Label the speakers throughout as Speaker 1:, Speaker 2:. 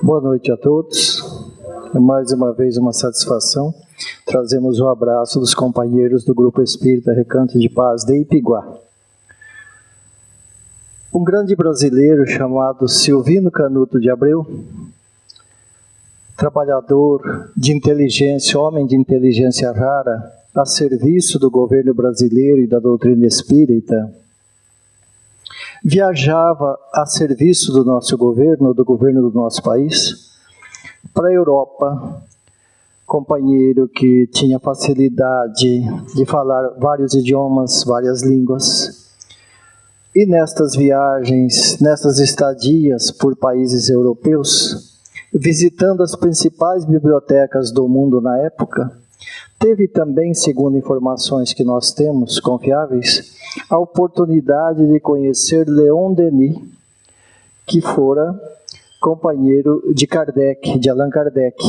Speaker 1: Boa noite a todos. É mais uma vez uma satisfação. Trazemos o abraço dos companheiros do Grupo Espírita Recanto de Paz de Ipiguá. Um grande brasileiro chamado Silvino Canuto de Abreu, trabalhador de inteligência, homem de inteligência rara, a serviço do governo brasileiro e da doutrina espírita, viajava a serviço do nosso governo, do governo do nosso país, para a Europa, companheiro que tinha facilidade de falar vários idiomas, várias línguas. E nestas viagens, nessas estadias por países europeus, visitando as principais bibliotecas do mundo na época, teve também, segundo informações que nós temos, confiáveis, a oportunidade de conhecer Leon Denis, que fora companheiro de Kardec, de Allan Kardec.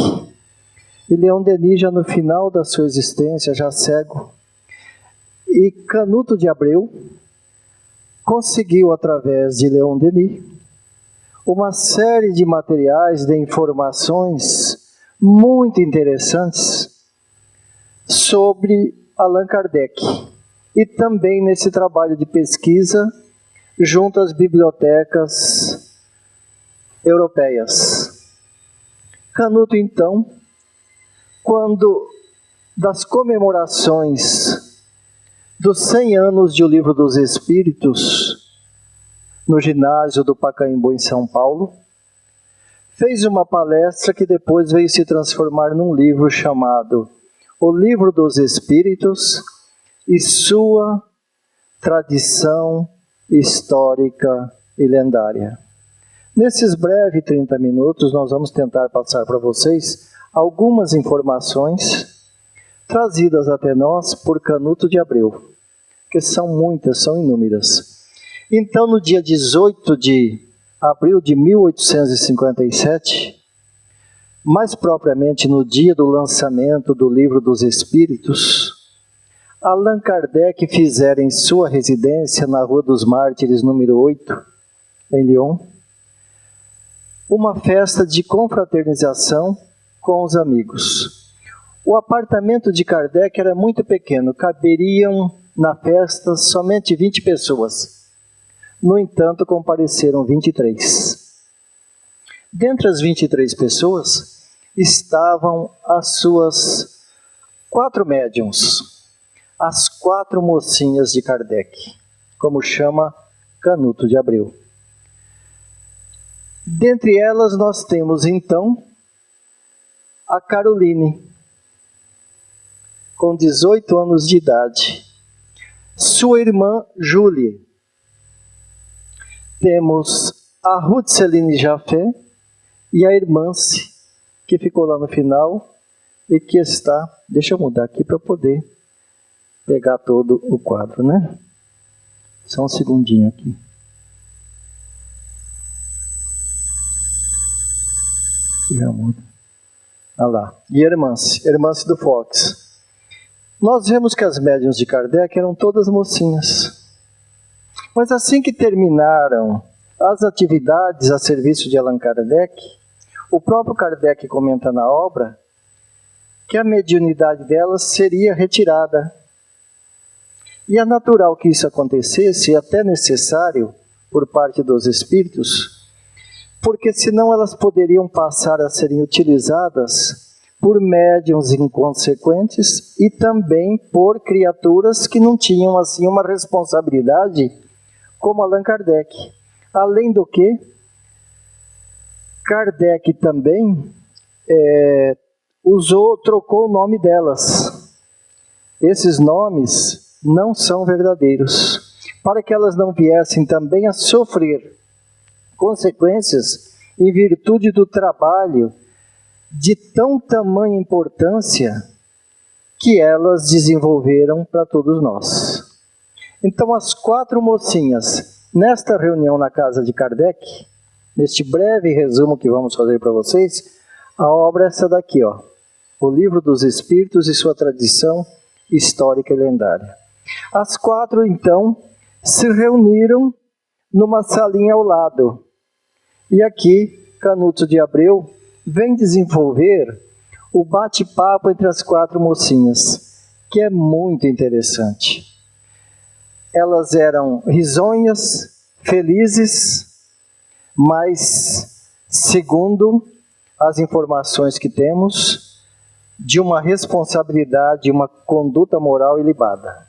Speaker 1: E Leon Denis, já no final da sua existência, já cego, e Canuto de Abreu conseguiu, através de Leon Denis, uma série de materiais, de informações muito interessantes sobre Allan Kardec, e também nesse trabalho de pesquisa junto às bibliotecas europeias. Canuto, então, quando das comemorações dos 100 anos de O Livro dos Espíritos, no ginásio do Pacaembu, em São Paulo, fez uma palestra que depois veio se transformar num livro chamado O Livro dos Espíritos e Sua Tradição Histórica e Lendária. Nesses breves 30 minutos, nós vamos tentar passar para vocês algumas informações trazidas até nós por Canuto de Abreu, que são muitas, são inúmeras. Então, no dia 18 de abril de 1857, mais propriamente no dia do lançamento do Livro dos Espíritos, Allan Kardec fizera em sua residência na Rua dos Mártires, número 8, em Lyon, uma festa de confraternização com os amigos. O apartamento de Kardec era muito pequeno, caberiam na festa somente 20 pessoas. No entanto, compareceram 23. Dentre as 23 pessoas, estavam as suas 4 médiuns, as 4 mocinhas de Kardec, como chama Canuto de Abreu. Dentre elas, nós temos, então, a Caroline, com 18 anos de idade, sua irmã Júlia. Temos a Ruth Celine Jaffé e a Irmance, que ficou lá no final e que está... Deixa eu mudar aqui para poder pegar todo o quadro, né? Só um segundinho aqui. Já muda. Olha lá. E a Irmance do Fox. Nós vemos que as médiuns de Kardec eram todas mocinhas. Mas assim que terminaram as atividades a serviço de Allan Kardec, o próprio Kardec comenta na obra que a mediunidade delas seria retirada. E é natural que isso acontecesse, e até necessário por parte dos espíritos, porque senão elas poderiam passar a serem utilizadas por médiuns inconsequentes e também por criaturas que não tinham assim uma responsabilidade como Allan Kardec. Além do que, Kardec também trocou o nome delas. Esses nomes não são verdadeiros, para que elas não viessem também a sofrer consequências em virtude do trabalho de tão tamanha importância que elas desenvolveram para todos nós. Então, as 4 mocinhas, nesta reunião na casa de Kardec, neste breve resumo que vamos fazer para vocês, a obra é essa daqui, ó, O Livro dos Espíritos e Sua Tradição Histórica e Lendária. As 4, então, se reuniram numa salinha ao lado. E aqui Canuto de Abreu vem desenvolver o bate-papo entre as 4 mocinhas, que é muito interessante. Elas eram risonhas, felizes, mas, segundo as informações que temos, de uma responsabilidade, uma conduta moral ilibada.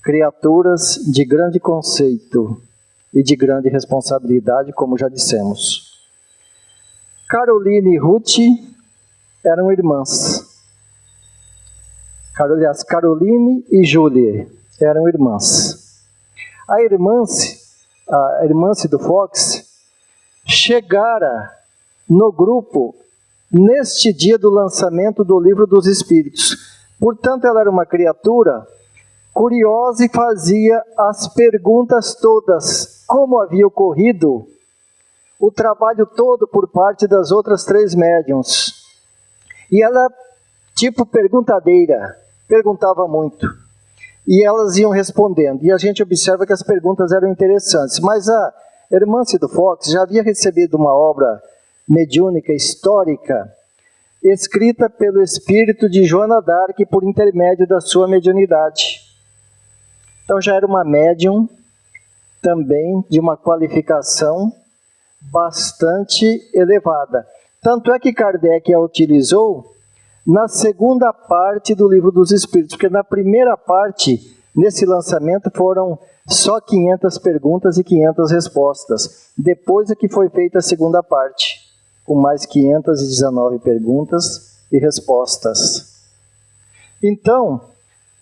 Speaker 1: Criaturas de grande conceito e de grande responsabilidade, como já dissemos. Caroline e Ruth eram irmãs. Aliás, Caroline e Julie eram irmãs. A irmã do Fox chegara no grupo neste dia do lançamento do Livro dos Espíritos. Portanto, ela era uma criatura curiosa e fazia as perguntas todas, como havia ocorrido o trabalho todo por parte das outras 3 médiuns. E ela, tipo perguntadeira, perguntava muito. E elas iam respondendo. E a gente observa que as perguntas eram interessantes. Mas a irmã do Fox já havia recebido uma obra mediúnica histórica, escrita pelo espírito de Joana d'Arc por intermédio da sua mediunidade. Então já era uma médium também de uma qualificação bastante elevada. Tanto é que Kardec a utilizou na segunda parte do Livro dos Espíritos, porque na primeira parte, nesse lançamento, foram só 500 perguntas e 500 respostas. Depois é que foi feita a segunda parte, com mais 519 perguntas e respostas. Então,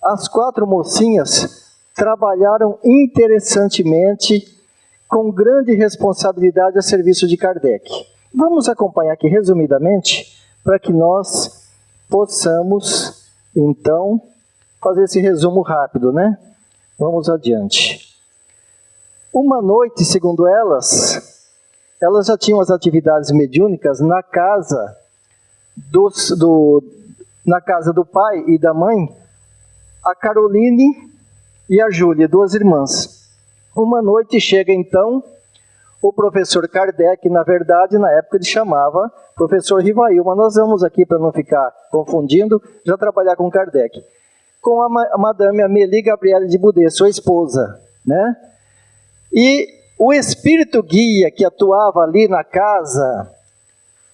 Speaker 1: as 4 mocinhas trabalharam interessantemente, com grande responsabilidade a serviço de Kardec. Vamos acompanhar aqui resumidamente, para que nós possamos, então, fazer esse resumo rápido, né? Vamos adiante. Uma noite, segundo elas já tinham as atividades mediúnicas na casa do pai e da mãe, a Caroline e a Júlia, 2 irmãs. Uma noite chega, então, o professor Kardec, na verdade, na época ele chamava professor Rivail, mas nós vamos aqui, para não ficar confundindo, já trabalhar com Kardec. Com a madame Amélie Gabriele de Boudet, sua esposa, né? E o espírito guia que atuava ali na casa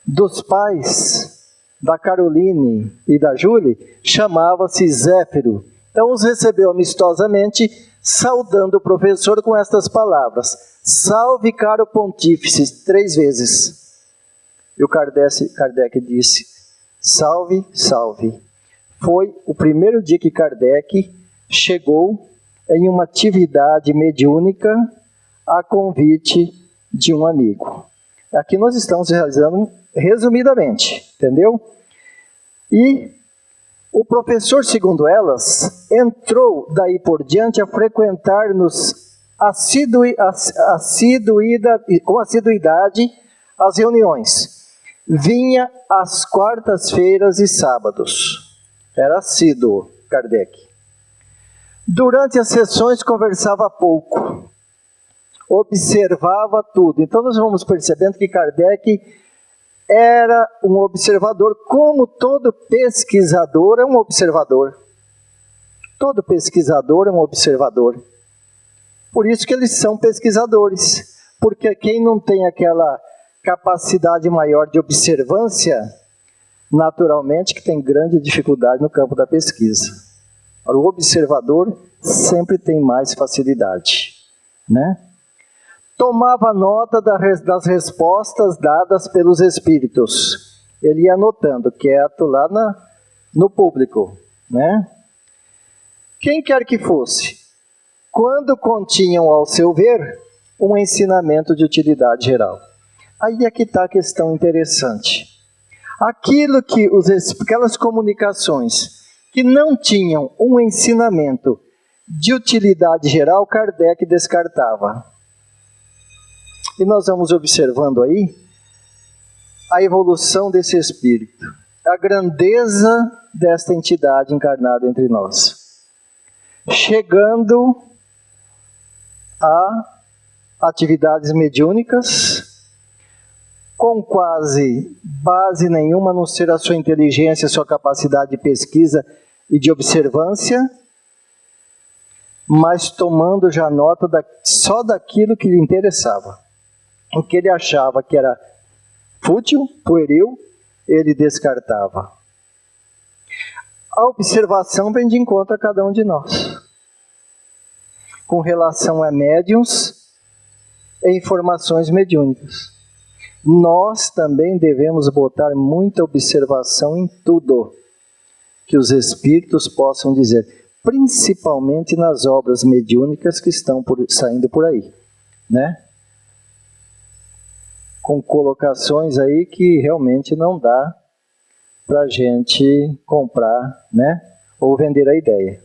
Speaker 1: dos pais da Caroline e da Júlia chamava-se Zéfiro. Então os recebeu amistosamente, saudando o professor com estas palavras: salve, caro pontífice, 3 vezes. E o Kardec disse: salve, salve. Foi o primeiro dia que Kardec chegou em uma atividade mediúnica a convite de um amigo. Aqui nós estamos realizando resumidamente, entendeu? E o professor, segundo elas, entrou daí por diante a frequentar-nos com assiduidade as reuniões. Vinha às quartas-feiras e sábados. Era assíduo, Kardec. Durante as sessões conversava pouco, observava tudo. Então nós vamos percebendo que Kardec era um observador, como todo pesquisador é um observador. Todo pesquisador é um observador. Por isso que eles são pesquisadores, porque quem não tem aquela capacidade maior de observância, naturalmente que tem grande dificuldade no campo da pesquisa. O observador sempre tem mais facilidade, né? Tomava nota das respostas dadas pelos espíritos. Ele ia anotando, quieto lá no público, né? Quem quer que fosse, quando continham, ao seu ver, um ensinamento de utilidade geral. Aí é que está a questão interessante. Aquelas comunicações que não tinham um ensinamento de utilidade geral, Kardec descartava. E nós vamos observando aí a evolução desse espírito, a grandeza desta entidade encarnada entre nós, chegando a atividades mediúnicas, com quase base nenhuma, a não ser a sua inteligência, a sua capacidade de pesquisa e de observância, mas tomando já nota só daquilo que lhe interessava. O que ele achava que era fútil, pueril, ele descartava. A observação vem de encontro a cada um de nós. Com relação a médiuns e informações mediúnicas. Nós também devemos botar muita observação em tudo que os espíritos possam dizer, principalmente nas obras mediúnicas que estão saindo por aí, né? Com colocações aí que realmente não dá para a gente comprar, né? Ou vender a ideia.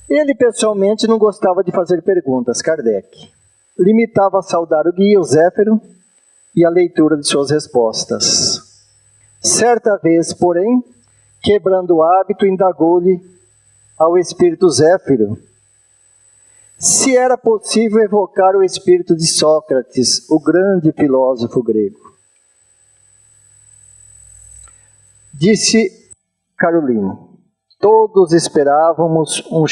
Speaker 1: Ele pessoalmente não gostava de fazer perguntas, Kardec. Limitava a saudar o guia, o Zéfiro, e a leitura de suas respostas. Certa vez, porém, quebrando o hábito, indagou-lhe ao espírito Zéfiro se era possível evocar o espírito de Sócrates, o grande filósofo grego. Disse Caroline: todos esperávamos um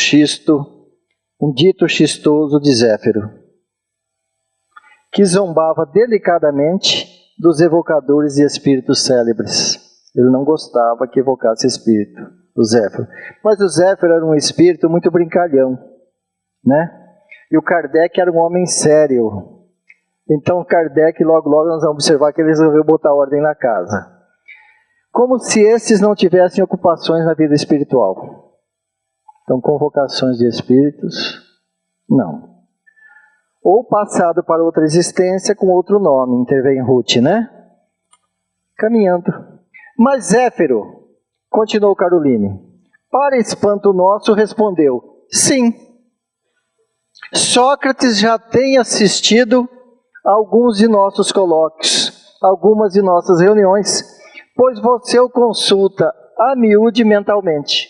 Speaker 1: dito chistoso de Zéfiro, que zombava delicadamente dos evocadores de espíritos célebres. Ele não gostava que evocasse espírito, o Zéfiro. Mas o Zéfiro era um espírito muito brincalhão, né? E o Kardec era um homem sério. Então Kardec, logo nós vamos observar que ele resolveu botar ordem na casa. Como se esses não tivessem ocupações na vida espiritual. Então, convocações de espíritos, não. Ou passado para outra existência com outro nome, intervém Ruth, né? Caminhando. Mas Zéfiro, continuou Caroline, para espanto nosso, respondeu: sim. Sócrates já tem assistido a alguns de nossos colóquios, algumas de nossas reuniões, pois você o consulta a miúde mentalmente.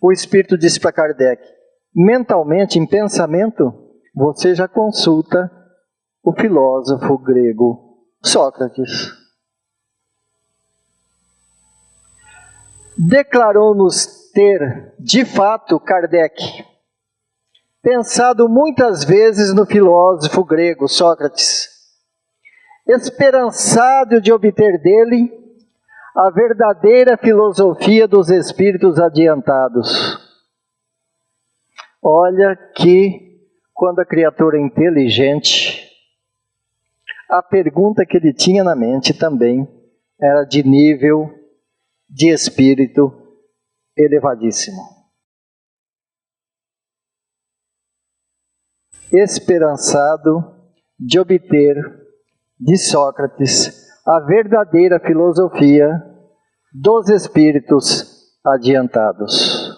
Speaker 1: O Espírito disse para Kardec: mentalmente, em pensamento, você já consulta o filósofo grego Sócrates. Declarou-nos ter, de fato, Kardec pensado muitas vezes no filósofo grego Sócrates, esperançado de obter dele a verdadeira filosofia dos espíritos adiantados. Olha que, quando a criatura é inteligente, a pergunta que ele tinha na mente também era de nível de espírito elevadíssimo. Esperançado de obter de Sócrates a verdadeira filosofia dos espíritos adiantados.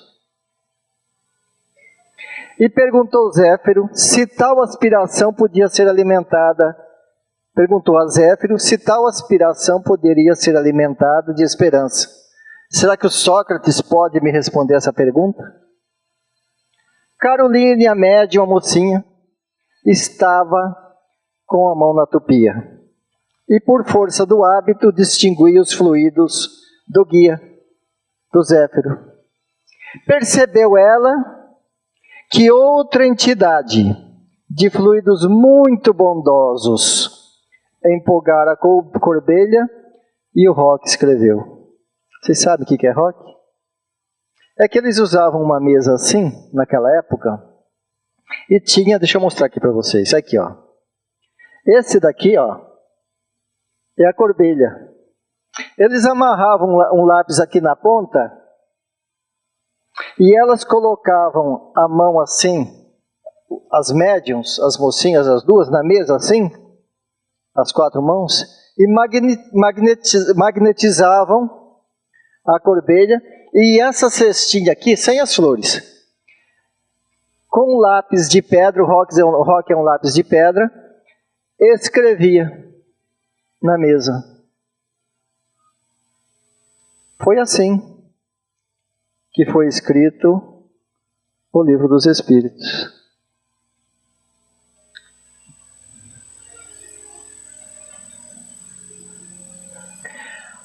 Speaker 1: E perguntou Zéfiro se tal aspiração podia ser alimentada. Perguntou a Zéfiro se tal aspiração poderia ser alimentada de esperança. Será que o Sócrates pode me responder essa pergunta? Caroline, a médium, a mocinha, estava com a mão na tupia. E por força do hábito distinguia os fluidos do guia, do Zéfiro. Percebeu ela que outra entidade de fluidos muito bondosos empolgara a Corbelha e o Roque escreveu. Vocês sabem o que é Roque? É que eles usavam uma mesa assim, naquela época, e tinha, deixa eu mostrar aqui para vocês, aqui ó. Esse daqui ó, é a Corbelha. Eles amarravam um lápis aqui na ponta, e elas colocavam a mão assim, as médiums, as mocinhas, as duas, na mesa assim, as quatro mãos, e magnetizavam a Corbelha, e essa cestinha aqui, sem as flores, com um lápis de pedra, o Roque é um lápis de pedra, escrevia na mesa. Foi assim que foi escrito o Livro dos Espíritos.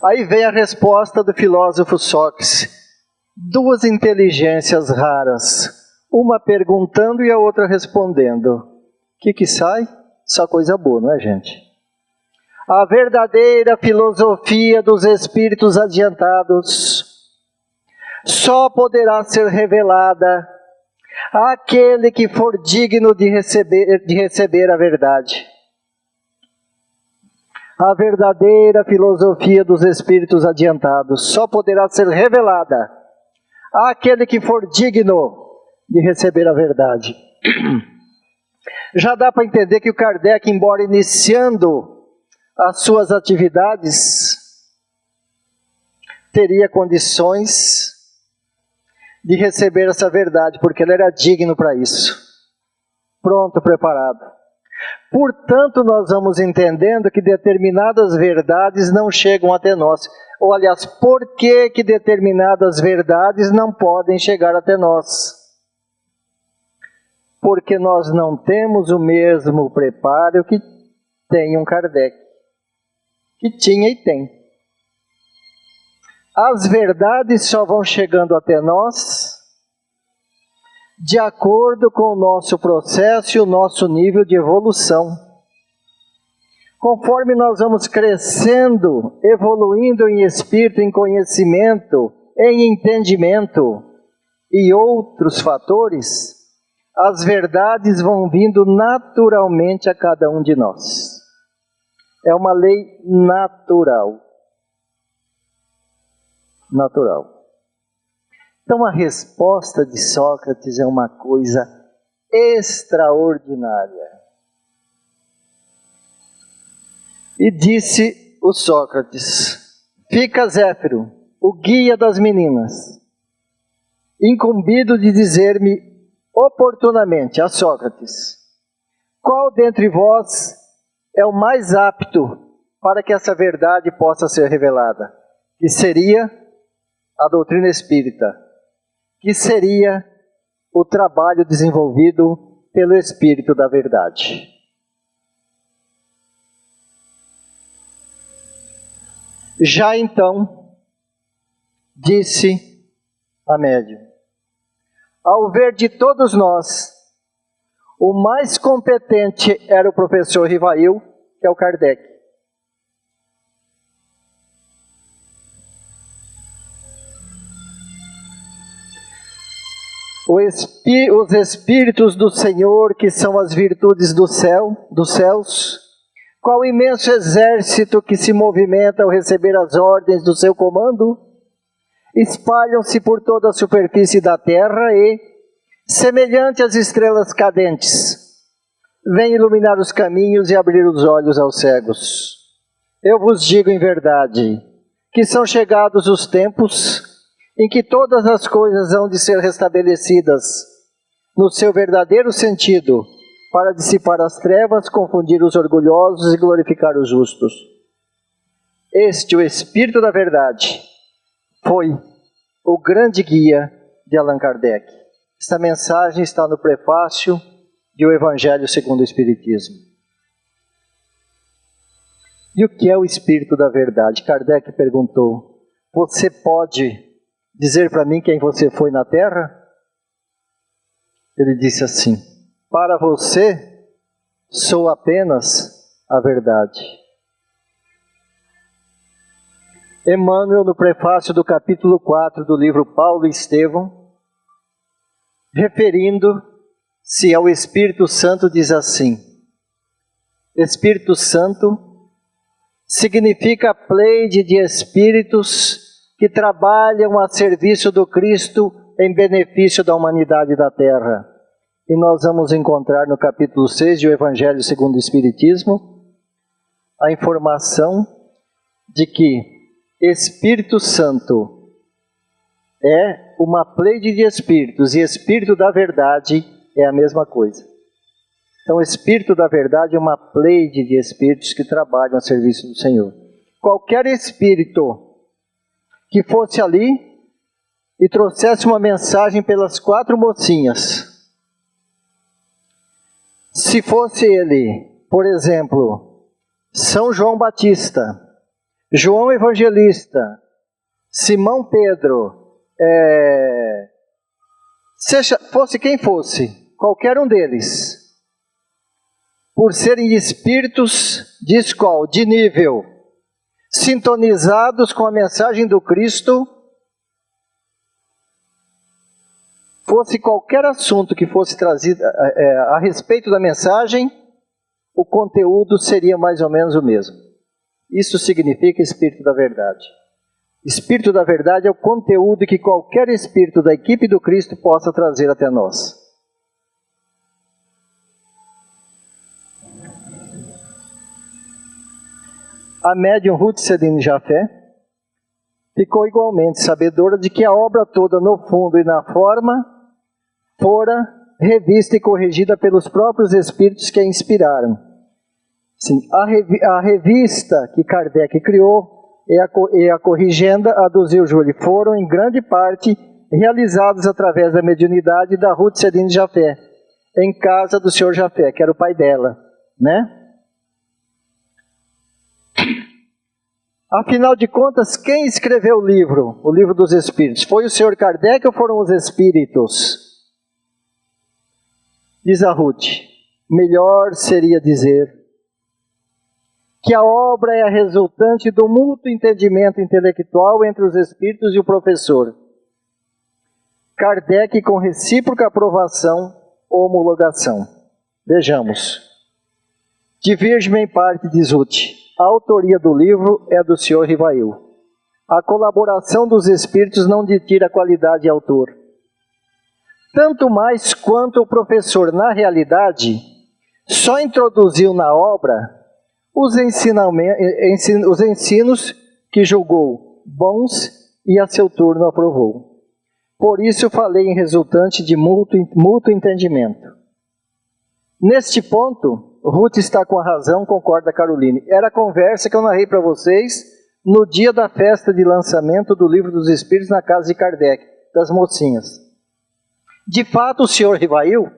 Speaker 1: Aí vem a resposta do filósofo Sócrates. Duas inteligências raras, uma perguntando e a outra respondendo. O que sai? Só coisa boa, não é, gente? A verdadeira filosofia dos espíritos adiantados só poderá ser revelada àquele que for digno de receber a verdade. A verdadeira filosofia dos espíritos adiantados só poderá ser revelada àquele que for digno de receber a verdade. Já dá para entender que o Kardec, embora iniciando as suas atividades, teria condições de receber essa verdade, porque ele era digno para isso. Pronto, preparado. Portanto, nós vamos entendendo que determinadas verdades não chegam até nós. Ou, aliás, por que determinadas verdades não podem chegar até nós? Porque nós não temos o mesmo preparo que tem um Kardec. Que tinha e tem. As verdades só vão chegando até nós de acordo com o nosso processo e o nosso nível de evolução. Conforme nós vamos crescendo, evoluindo em espírito, em conhecimento, em entendimento e outros fatores, as verdades vão vindo naturalmente a cada um de nós. É uma lei natural. Natural. Então a resposta de Sócrates é uma coisa extraordinária. E disse o Sócrates: fica Zéfiro, o guia das meninas, incumbido de dizer-me oportunamente a Sócrates: qual dentre vós é o mais apto para que essa verdade possa ser revelada? Que seria a doutrina espírita, que seria o trabalho desenvolvido pelo Espírito da Verdade. Já então, disse a médium, ao ver de todos nós, o mais competente era o professor Rivail, que é o Kardec. Os Espíritos do Senhor, que são as virtudes dos céus, qual imenso exército que se movimenta ao receber as ordens do seu comando, espalham-se por toda a superfície da terra e, semelhante às estrelas cadentes, vêm iluminar os caminhos e abrir os olhos aos cegos. Eu vos digo em verdade, que são chegados os tempos em que todas as coisas hão de ser restabelecidas no seu verdadeiro sentido, para dissipar as trevas, confundir os orgulhosos e glorificar os justos. Este, o Espírito da Verdade, foi o grande guia de Allan Kardec. Esta mensagem está no prefácio de O Evangelho segundo o Espiritismo. E o que é o Espírito da Verdade? Kardec perguntou: você pode dizer para mim quem você foi na Terra? Ele disse assim: para você, sou apenas a verdade. Emmanuel, no prefácio do capítulo 4 do livro Paulo e Estevão, referindo-se ao Espírito Santo, diz assim: Espírito Santo significa a pleiade de espíritos que trabalham a serviço do Cristo em benefício da humanidade da Terra. E nós vamos encontrar no capítulo 6 do Evangelho segundo o Espiritismo a informação de que Espírito Santo é uma pleiade de espíritos e Espírito da Verdade é a mesma coisa. Então, o Espírito da Verdade é uma pleiade de espíritos que trabalham a serviço do Senhor. Qualquer espírito que fosse ali e trouxesse uma mensagem pelas 4 mocinhas, se fosse ele, por exemplo, São João Batista, João Evangelista, Simão Pedro, fosse quem fosse, qualquer um deles, por serem espíritos de escola, de nível, sintonizados com a mensagem do Cristo, fosse qualquer assunto que fosse trazido a respeito da mensagem, o conteúdo seria mais ou menos o mesmo. Isso significa Espírito da Verdade. Espírito da Verdade é o conteúdo que qualquer espírito da equipe do Cristo possa trazer até nós. A médium Ruth Seline Jafé ficou igualmente sabedora de que a obra toda no fundo e na forma fora revista e corrigida pelos próprios espíritos que a inspiraram. Sim, a revista que Kardec criou e a corrigenda aduziu Júlio foram em grande parte realizadas através da mediunidade da Ruth Seline Jafé, em casa do Sr. Jafé, que era o pai dela, né? Afinal de contas, quem escreveu o livro dos Espíritos? Foi o Sr. Kardec ou foram os Espíritos? Diz a Ruth, melhor seria dizer que a obra é a resultante do mútuo entendimento intelectual entre os Espíritos e o professor. Kardec com recíproca aprovação ou homologação. Vejamos. Divirge-me em parte, diz Ruth. A autoria do livro é do Sr. Rivail. A colaboração dos Espíritos não detira a qualidade de autor. Tanto mais quanto o professor, na realidade, só introduziu na obra os ensinos que julgou bons e a seu turno aprovou. Por isso falei em resultante de mútuo entendimento. Neste ponto, Ruth está com a razão, concorda Caroline. Era a conversa que eu narrei para vocês no dia da festa de lançamento do Livro dos Espíritos na casa de Kardec, das mocinhas. De fato, o Sr. Rivail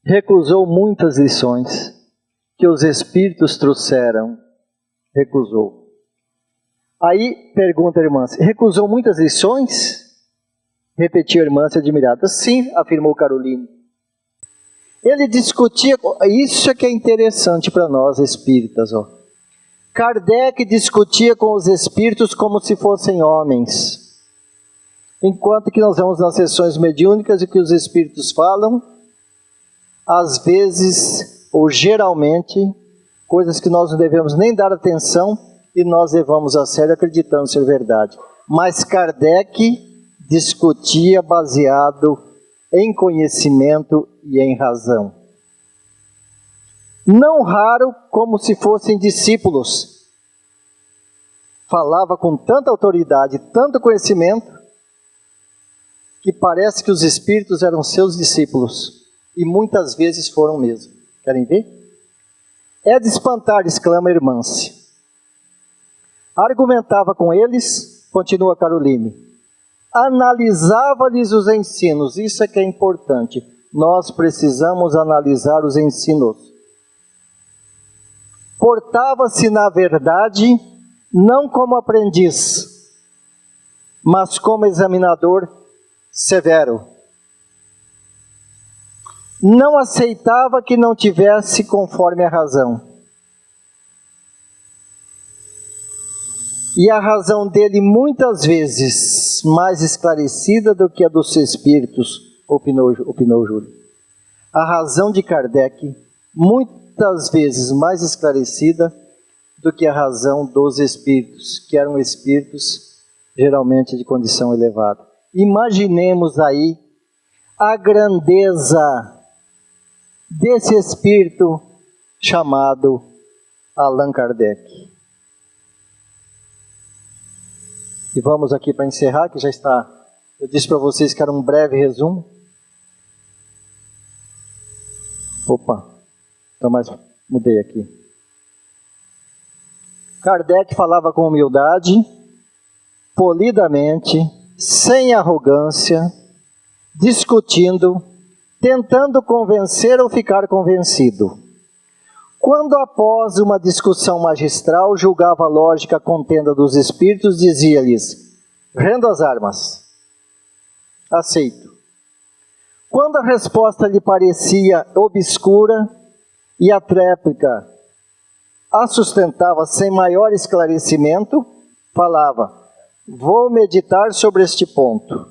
Speaker 1: recusou muitas lições que os Espíritos trouxeram. Recusou. Aí pergunta a irmã, recusou muitas lições? Repetiu a irmã admirada. Sim, afirmou Caroline. Ele discutia, isso é que é interessante para nós espíritas. Ó. Kardec discutia com os espíritos como se fossem homens. Enquanto que nós vamos nas sessões mediúnicas e que os espíritos falam, às vezes, ou geralmente, coisas que nós não devemos nem dar atenção e nós levamos a sério acreditando ser verdade. Mas Kardec discutia baseado em conhecimento e em razão. Não raro como se fossem discípulos. Falava com tanta autoridade, tanto conhecimento, que parece que os espíritos eram seus discípulos. E muitas vezes foram mesmo. Querem ver? É de espantar, exclama a irmã-se. Argumentava com eles, continua Caroline. Analisava-lhes os ensinos, isso é que é importante. Nós precisamos analisar os ensinos. Portava-se, na verdade, não como aprendiz, mas como examinador severo. Não aceitava que não tivesse conforme a razão. E a razão dele muitas vezes mais esclarecida do que a dos espíritos, opinou Júlio. A razão de Kardec muitas vezes mais esclarecida do que a razão dos espíritos, que eram espíritos geralmente de condição elevada. Imaginemos aí a grandeza desse espírito chamado Allan Kardec. E vamos aqui para encerrar, que já está... Eu disse para vocês que era um breve resumo. Opa, então mais mudei aqui. Kardec falava com humildade, polidamente, sem arrogância, discutindo, tentando convencer ou ficar convencido. Quando, após uma discussão magistral, julgava a lógica a contenda dos espíritos, dizia-lhes: rendo as armas. Aceito. Quando a resposta lhe parecia obscura e a tréplica a sustentava sem maior esclarecimento, falava: vou meditar sobre este ponto.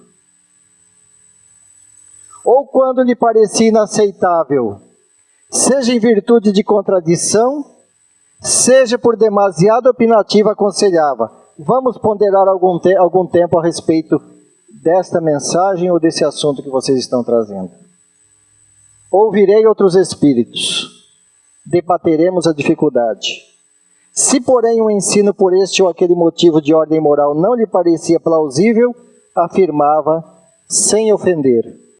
Speaker 1: Ou quando lhe parecia inaceitável, seja em virtude de contradição, seja por demasiado opinativa, aconselhava: vamos ponderar algum tempo a respeito desta mensagem ou desse assunto que vocês estão trazendo. Ouvirei outros espíritos, debateremos a dificuldade. Se, porém, o ensino por este ou aquele motivo de ordem moral não lhe parecia plausível, afirmava, sem ofender: